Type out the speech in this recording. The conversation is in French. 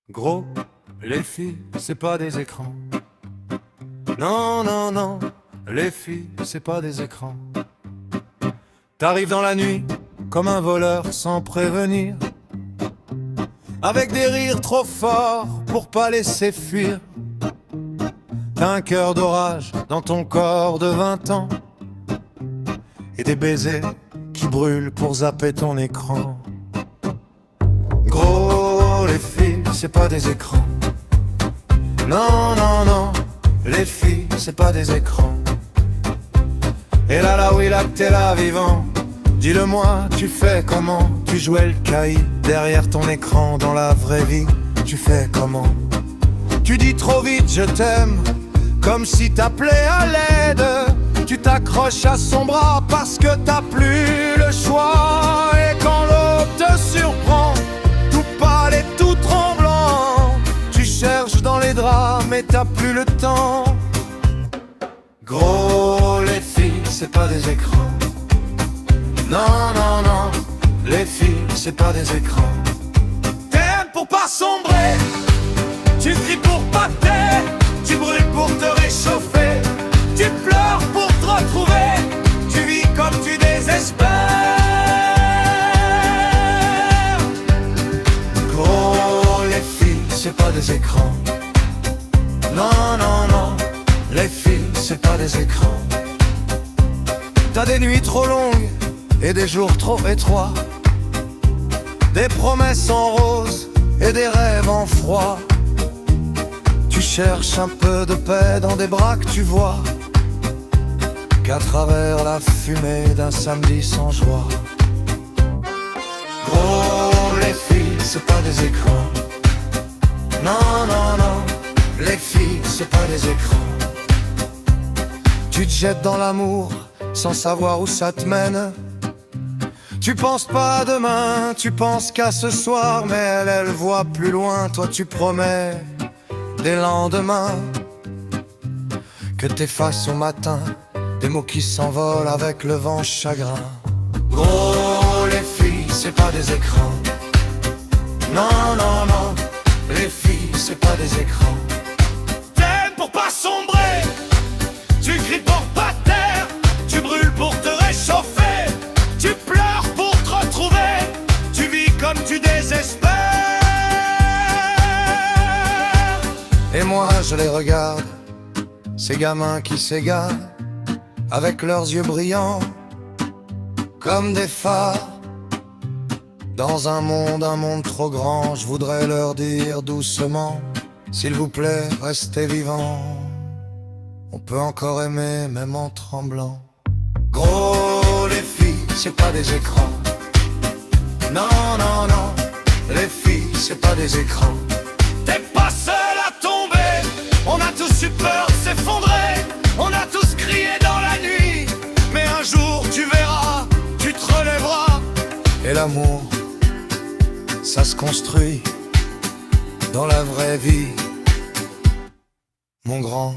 Gros, les filles, c'est pas des écrans. Non, non, non, les filles, c'est pas des écrans. T'arrives dans la nuit, comme un voleur sans prévenir, avec des rires trop forts pour pas laisser fuir. T'as un cœur d'orage dans ton corps de 20 ans, et des baisers qui brûlent pour zapper ton écran. Gros, les filles, c'est pas des écrans. Non, non, non, les filles, c'est pas des écrans. Et là, oui, là que t'es là, vivant. Dis-le-moi, tu fais comment? Tu jouais le caïd derrière ton écran dans la vraie vie. Tu fais comment? Tu dis trop vite je t'aime, comme si t'appelais à l'aide. Tu t'accroches à son bras parce que t'as plus le choix. Et quand l'aube te surprend, tout pâle et tout tremblant, tu cherches dans les draps mais t'as plus le temps. Gros, les filles, c'est pas des écrans. Non, non, non, les filles, c'est pas des écrans. T'aimes pour pas sombrer, tu cries pour pas taire, tu brûles pour te réchauffer, tu pleures pour te retrouver, tu vis comme tu désespères. Gros, les filles, c'est pas des écrans. Non, non, non, les filles, c'est pas des écrans. T'as des nuits trop longues et des jours trop étroits, des promesses en rose et des rêves en froid. Tu cherches un peu de paix dans des bras que tu vois qu'à travers la fumée d'un samedi sans joie. Gros, les filles, c'est pas des écrans. Non, non, non, les filles, c'est pas des écrans. Tu te jettes dans l'amour sans savoir où ça te mène. Tu penses pas à demain, tu penses qu'à ce soir, mais elle voit plus loin. Toi tu promets des lendemains que t'effaces au matin, des mots qui s'envolent avec le vent chagrin. Gros, les filles, c'est pas des écrans. Non, non, non, les filles, c'est pas des écrans. T'aimes pour pas sombrer, tu cries pour pas taire, tu brûles pour te réchauffer, tu pleures pour te retrouver, tu vis comme tu désespères. Et moi je les regarde, ces gamins qui s'égarent, avec leurs yeux brillants, comme des phares. Dans un monde trop grand, je voudrais leur dire doucement, s'il vous plaît, restez vivants. On peut encore aimer même en tremblant. Gros, les filles, c'est pas des écrans. Non, non, non, les filles, c'est pas des écrans. T'es pas seul à tomber, on a tous eu peur de s'effondrer, on a tous crié dans la nuit, mais un jour tu verras, tu te relèveras. Et l'amour, ça se construit dans la vraie vie, mon grand.